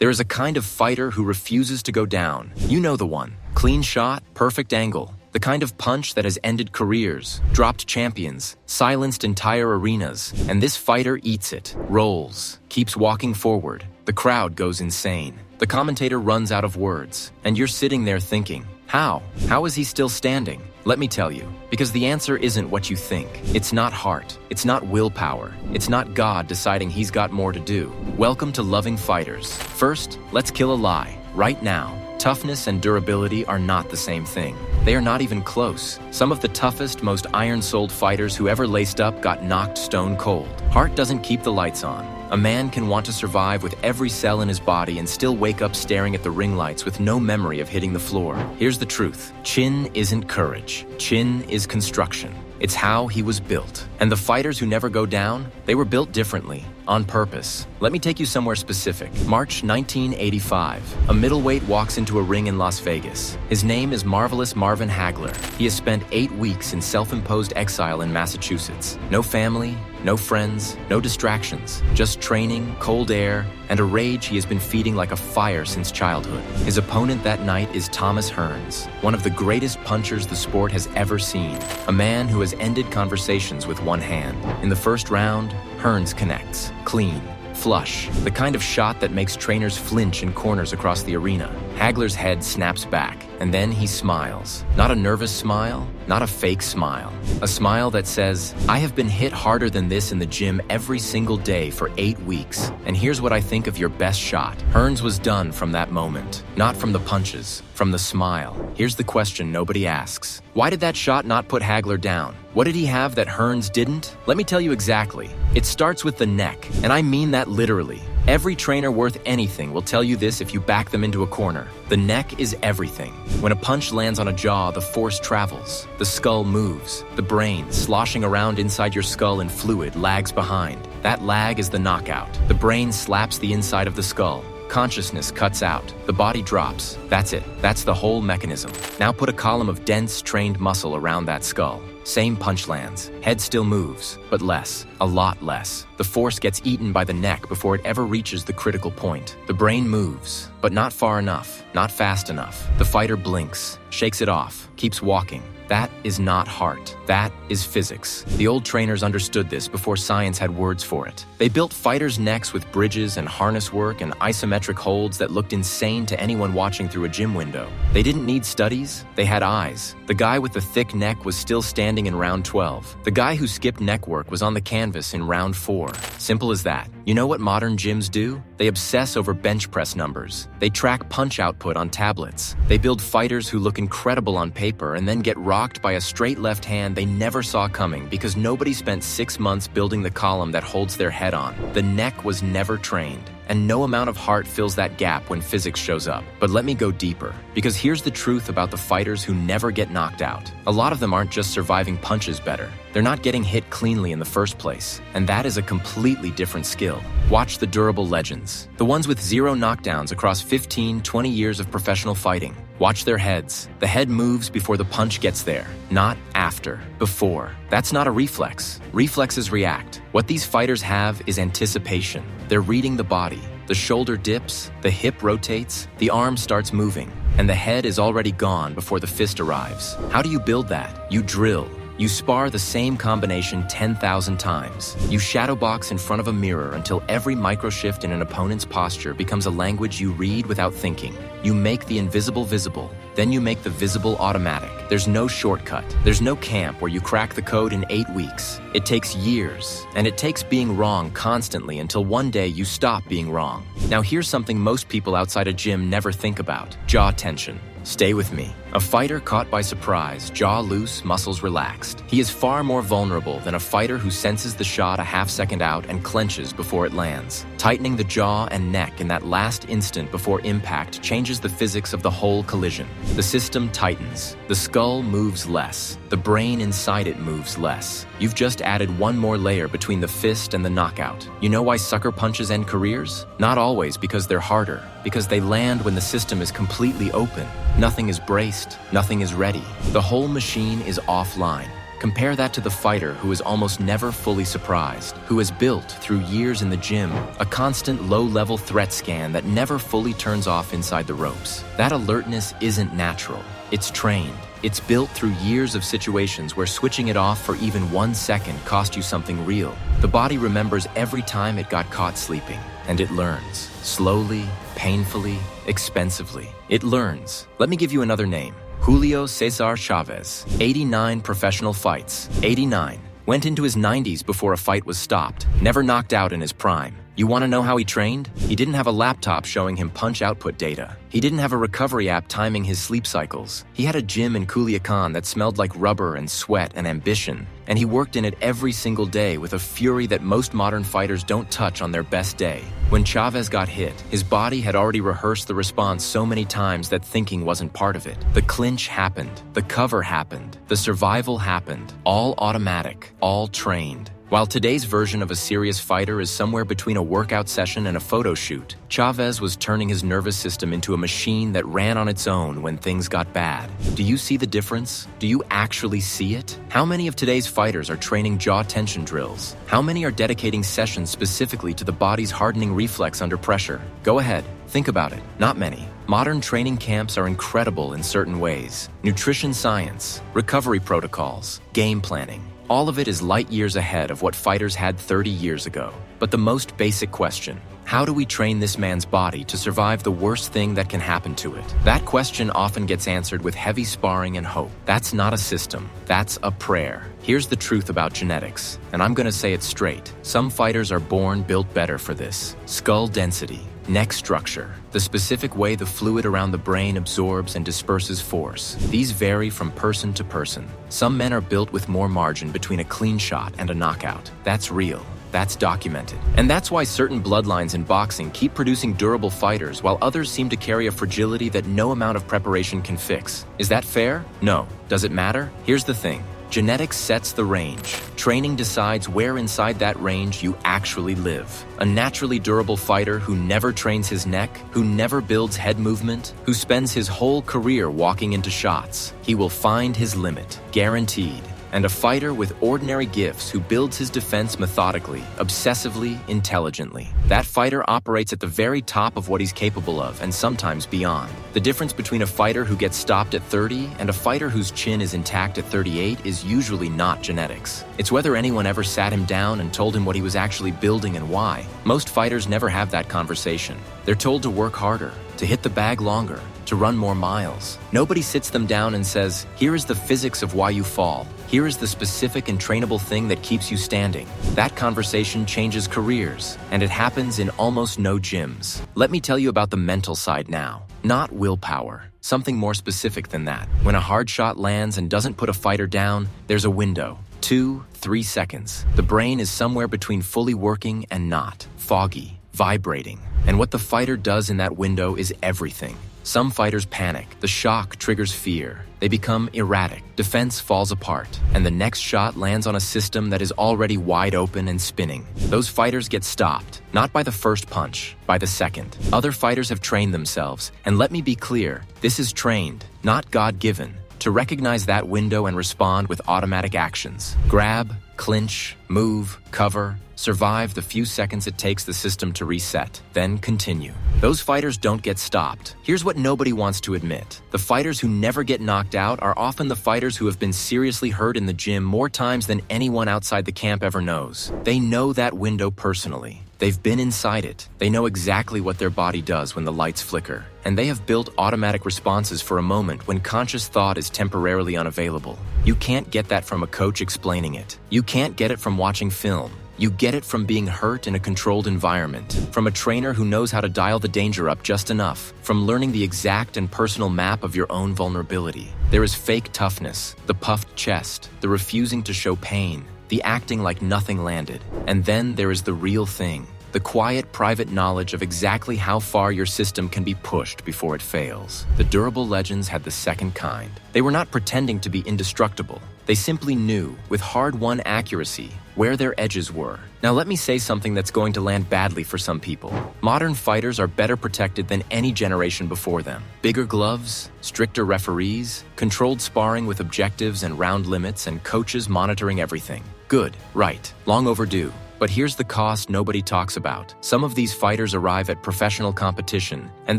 There is a kind of fighter who refuses to go down. You know the one. Clean shot, perfect angle. The kind of punch that has ended careers, dropped champions, silenced entire arenas. And this fighter eats it, rolls, keeps walking forward. The crowd goes insane. The commentator runs out of words. And you're sitting there thinking, how? How is he still standing? Let me tell you, because the answer isn't what you think. It's not heart. It's not willpower. It's not God deciding he's got more to do. Welcome to Loving Fighters. First, let's kill a lie. Right now, toughness and durability are not the same thing. They are not even close. Some of the toughest, most iron-souled fighters who ever laced up got knocked stone cold. Heart doesn't keep the lights on. A man can want to survive with every cell in his body and still wake up staring at the ring lights with no memory of hitting the floor. Here's the truth. Chin isn't courage. Chin is construction. It's how he was built. And the fighters who never go down, they were built differently, on purpose. Let me take you somewhere specific. March 1985. A middleweight walks into a ring in Las Vegas. His name is Marvelous Marvin Hagler. He has spent 8 weeks in self-imposed exile in Massachusetts. No family, no friends, no distractions. Just training, cold air, and a rage he has been feeding like a fire since childhood. His opponent that night is Thomas Hearns, one of the greatest punchers the sport has ever seen. A man who has ended conversations with one hand. In the first round, Hearns connects. Clean. Flush. The kind of shot that makes trainers flinch in corners across the arena. Hagler's head snaps back, and then he smiles. Not a nervous smile, not a fake smile. A smile that says, I have been hit harder than this in the gym every single day for 8 weeks, and here's what I think of your best shot. Hearns was done from that moment. Not from the punches, from the smile. Here's the question nobody asks. Why did that shot not put Hagler down? What did he have that Hearns didn't? Let me tell you exactly. It starts with the neck, and I mean that literally. Every trainer worth anything will tell you this if you back them into a corner. The neck is everything. When a punch lands on a jaw, the force travels. The skull moves. The brain, sloshing around inside your skull in fluid, lags behind. That lag is the knockout. The brain slaps the inside of the skull. Consciousness cuts out. The body drops. That's it. That's the whole mechanism. Now put a column of dense, trained muscle around that skull. Same punch lands. Head still moves, but less. A lot less. The force gets eaten by the neck before it ever reaches the critical point. The brain moves, but not far enough, not fast enough. The fighter blinks, shakes it off, keeps walking. That is not heart. That is physics. The old trainers understood this before science had words for it. They built fighters' necks with bridges and harness work and isometric holds that looked insane to anyone watching through a gym window. They didn't need studies. They had eyes. The guy with the thick neck was still standing in round 12. The guy who skipped neck work was on the canvas in round 4. Simple as that. You know what modern gyms do? They obsess over bench press numbers. They track punch output on tablets. They build fighters who look incredible on paper and then get rocked by a straight left hand they never saw coming because nobody spent 6 months building the column that holds their head on. The neck was never trained. And no amount of heart fills that gap when physics shows up. But let me go deeper, because here's the truth about the fighters who never get knocked out. A lot of them aren't just surviving punches better. They're not getting hit cleanly in the first place, and that is a completely different skill. Watch the durable legends, the ones with 0 knockdowns across 15, 20 years of professional fighting. Watch their heads. The head moves before the punch gets there, not after, before. That's not a reflex. Reflexes react. What these fighters have is anticipation. They're reading the body. The shoulder dips, the hip rotates, the arm starts moving, and the head is already gone before the fist arrives. How do you build that? You drill. You spar the same combination 10,000 times. You shadowbox in front of a mirror until every microshift in an opponent's posture becomes a language you read without thinking. You make the invisible visible, then you make the visible automatic. There's no shortcut. There's no camp where you crack the code in 8 weeks. It takes years, and it takes being wrong constantly until one day you stop being wrong. Now here's something most people outside a gym never think about: jaw tension. Stay with me. A fighter caught by surprise, jaw loose, muscles relaxed. He is far more vulnerable than a fighter who senses the shot a half second out and clenches before it lands. Tightening the jaw and neck in that last instant before impact changes the physics of the whole collision. The system tightens. The skull moves less. The brain inside it moves less. You've just added one more layer between the fist and the knockout. You know why sucker punches end careers? Not always because they're harder, because they land when the system is completely open. Nothing is braced, nothing is ready. The whole machine is offline. Compare that to the fighter who is almost never fully surprised, who has built, through years in the gym, a constant low-level threat scan that never fully turns off inside the ropes. That alertness isn't natural. It's trained. It's built through years of situations where switching it off for even 1 second cost you something real. The body remembers every time it got caught sleeping, and it learns. Slowly, painfully, expensively. It learns. Let me give you another name. Julio Cesar Chavez. 89 professional fights. 89. Went into his 90s before a fight was stopped. Never knocked out in his prime. You want to know how he trained? He didn't have a laptop showing him punch output data. He didn't have a recovery app timing his sleep cycles. He had a gym in Culiacan that smelled like rubber and sweat and ambition, and he worked in it every single day with a fury that most modern fighters don't touch on their best day. When Chavez got hit, his body had already rehearsed the response so many times that thinking wasn't part of it. The clinch happened, the cover happened, the survival happened, all automatic, all trained. While today's version of a serious fighter is somewhere between a workout session and a photo shoot, Chavez was turning his nervous system into a machine that ran on its own when things got bad. Do you see the difference? Do you actually see it? How many of today's fighters are training jaw tension drills? How many are dedicating sessions specifically to the body's hardening reflex under pressure? Go ahead, think about it. Not many. Modern training camps are incredible in certain ways. Nutrition science, recovery protocols, game planning. All of it is light years ahead of what fighters had 30 years ago. But the most basic question, how do we train this man's body to survive the worst thing that can happen to it? That question often gets answered with heavy sparring and hope. That's not a system, that's a prayer. Here's the truth about genetics, and I'm gonna say it straight. Some fighters are born built better for this. Skull density, neck structure, the specific way the fluid around the brain absorbs and disperses force. These vary from person to person. Some men are built with more margin between a clean shot and a knockout. That's real. That's documented. And that's why certain bloodlines in boxing keep producing durable fighters while others seem to carry a fragility that no amount of preparation can fix. Is that fair? No. Does it matter? Here's the thing. Genetics sets the range. Training decides where inside that range you actually live. A naturally durable fighter who never trains his neck, who never builds head movement, who spends his whole career walking into shots, he will find his limit, guaranteed. And a fighter with ordinary gifts who builds his defense methodically, obsessively, intelligently. That fighter operates at the very top of what he's capable of, and sometimes beyond. The difference between a fighter who gets stopped at 30 and a fighter whose chin is intact at 38 is usually not genetics. It's whether anyone ever sat him down and told him what he was actually building and why. Most fighters never have that conversation. They're told to work harder, to hit the bag longer, to run more miles. Nobody sits them down and says, here is the physics of why you fall. Here is the specific and trainable thing that keeps you standing. That conversation changes careers, and it happens in almost no gyms. Let me tell you about the mental side now. Not willpower. Something more specific than that. When a hard shot lands and doesn't put a fighter down, there's a window. 2-3 seconds. The brain is somewhere between fully working and not. Foggy, vibrating. And what the fighter does in that window is everything. Some fighters panic. The shock triggers fear. They become erratic. Defense falls apart. And the next shot lands on a system that is already wide open and spinning. Those fighters get stopped, not by the first punch, by the second. Other fighters have trained themselves. And let me be clear, this is trained, not God-given, to recognize that window and respond with automatic actions. Grab, clinch, move, cover, survive the few seconds it takes the system to reset, then continue. Those fighters don't get stopped. Here's what nobody wants to admit. The fighters who never get knocked out are often the fighters who have been seriously hurt in the gym more times than anyone outside the camp ever knows. They know that window personally. They've been inside it. They know exactly what their body does when the lights flicker. And they have built automatic responses for a moment when conscious thought is temporarily unavailable. You can't get that from a coach explaining it. You can't get it from watching film. You get it from being hurt in a controlled environment, from a trainer who knows how to dial the danger up just enough, from learning the exact and personal map of your own vulnerability. There is fake toughness, the puffed chest, the refusing to show pain, the acting like nothing landed. And then there is the real thing, The quiet, private knowledge of exactly how far your system can be pushed before it fails. The durable legends had the second kind. They were not pretending to be indestructible. They simply knew, with hard-won accuracy, where their edges were. Now let me say something that's going to land badly for some people. Modern fighters are better protected than any generation before them. Bigger gloves, stricter referees, controlled sparring with objectives and round limits, and coaches monitoring everything. Good, right, long overdue. But here's the cost nobody talks about. Some of these fighters arrive at professional competition, and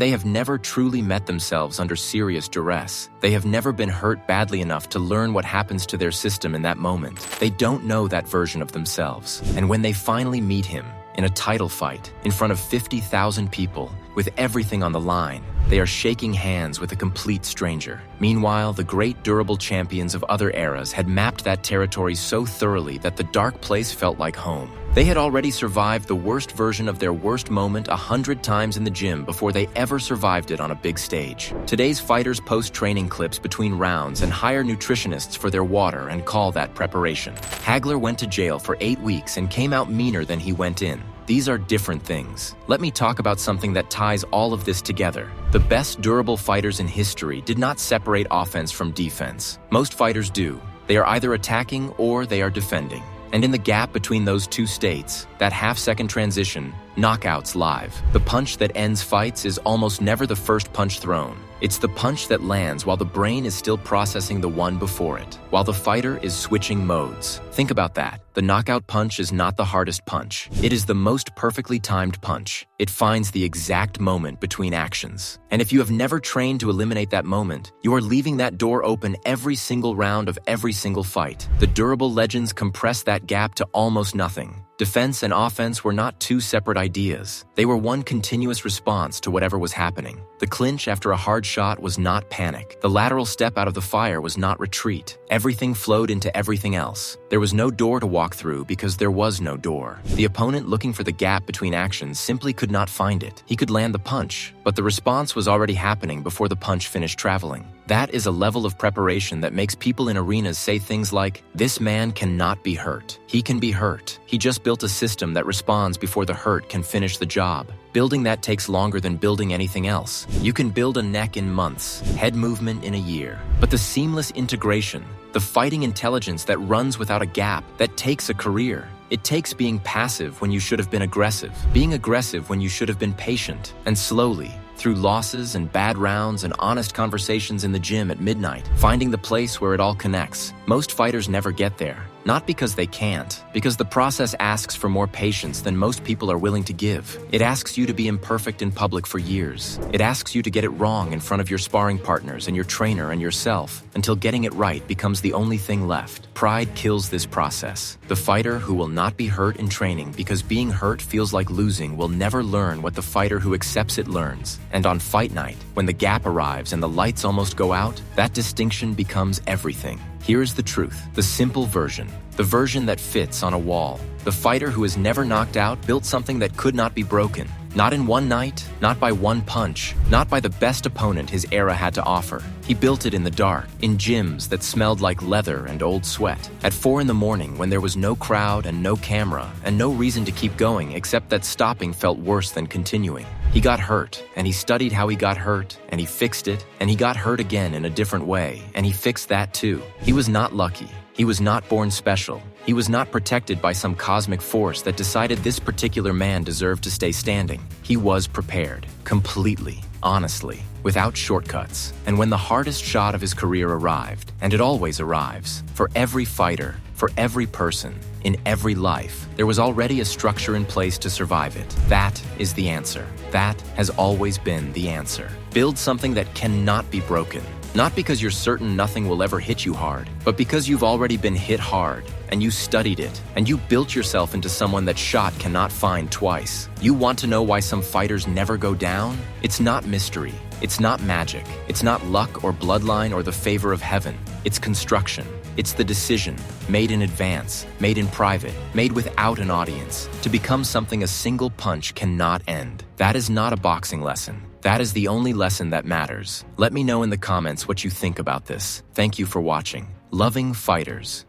they have never truly met themselves under serious duress. They have never been hurt badly enough to learn what happens to their system in that moment. They don't know that version of themselves. And when they finally meet him, in a title fight, in front of 50,000 people, with everything on the line, they are shaking hands with a complete stranger. Meanwhile, the great durable champions of other eras had mapped that territory so thoroughly that the dark place felt like home. They had already survived the worst version of their worst moment 100 times in the gym before they ever survived it on a big stage. Today's fighters post training clips between rounds and hire nutritionists for their water and call that preparation. Hagler went to jail for 8 weeks and came out meaner than he went in. These are different things. Let me talk about something that ties all of this together. The best durable fighters in history did not separate offense from defense. Most fighters do. They are either attacking or they are defending. And in the gap between those two states, that half-second transition, knockouts live. The punch that ends fights is almost never the first punch thrown. It's the punch that lands while the brain is still processing the one before it, while the fighter is switching modes. Think about that. The knockout punch is not the hardest punch. It is the most perfectly timed punch. It finds the exact moment between actions. And if you have never trained to eliminate that moment, you are leaving that door open every single round of every single fight. The durable legends compress that gap to almost nothing. Defense and offense were not two separate ideas. They were one continuous response to whatever was happening. The clinch after a hard shot was not panic. The lateral step out of the fire was not retreat. Everything flowed into everything else. There was no door to walk through because there was no door. The opponent looking for the gap between actions simply could not find it. He could land the punch, but the response was already happening before the punch finished traveling. That is a level of preparation that makes people in arenas say things like, "This man cannot be hurt. He can be hurt. He just built a system that responds before the hurt can finish the job." Building that takes longer than building anything else. You can build a neck in months, head movement in a year. But the seamless integration, the fighting intelligence that runs without a gap, that takes a career. It takes being passive when you should have been aggressive, being aggressive when you should have been patient, and slowly, through losses and bad rounds and honest conversations in the gym at midnight, finding the place where it all connects. Most fighters never get there. Not because they can't, because the process asks for more patience than most people are willing to give. It asks you to be imperfect in public for years. It asks you to get it wrong in front of your sparring partners and your trainer and yourself, until getting it right becomes the only thing left. Pride kills this process. The fighter who will not be hurt in training because being hurt feels like losing will never learn what the fighter who accepts it learns. And on fight night, when the gap arrives and the lights almost go out, that distinction becomes everything. Here's the truth, the simple version, the version that fits on a wall. The fighter who is never knocked out built something that could not be broken. Not in one night, not by one punch, not by the best opponent his era had to offer. He built it in the dark, in gyms that smelled like leather and old sweat. At 4 in the morning when there was no crowd and no camera and no reason to keep going except that stopping felt worse than continuing. He got hurt, and he studied how he got hurt, and he fixed it, and he got hurt again in a different way, and he fixed that too. He was not lucky. He was not born special. He was not protected by some cosmic force that decided this particular man deserved to stay standing. He was prepared, completely, honestly, without shortcuts. And when the hardest shot of his career arrived, and it always arrives, for every fighter, for every person, in every life, there was already a structure in place to survive it. That is the answer. That has always been the answer. Build something that cannot be broken. Not because you're certain nothing will ever hit you hard, but because you've already been hit hard, and you studied it, and you built yourself into someone that shot cannot find twice. You want to know why some fighters never go down? It's not mystery. It's not magic. It's not luck or bloodline or the favor of heaven. It's construction. It's the decision, made in advance, made in private, made without an audience, to become something a single punch cannot end. That is not a boxing lesson. That is the only lesson that matters. Let me know in the comments what you think about this. Thank you for watching. Loving fighters.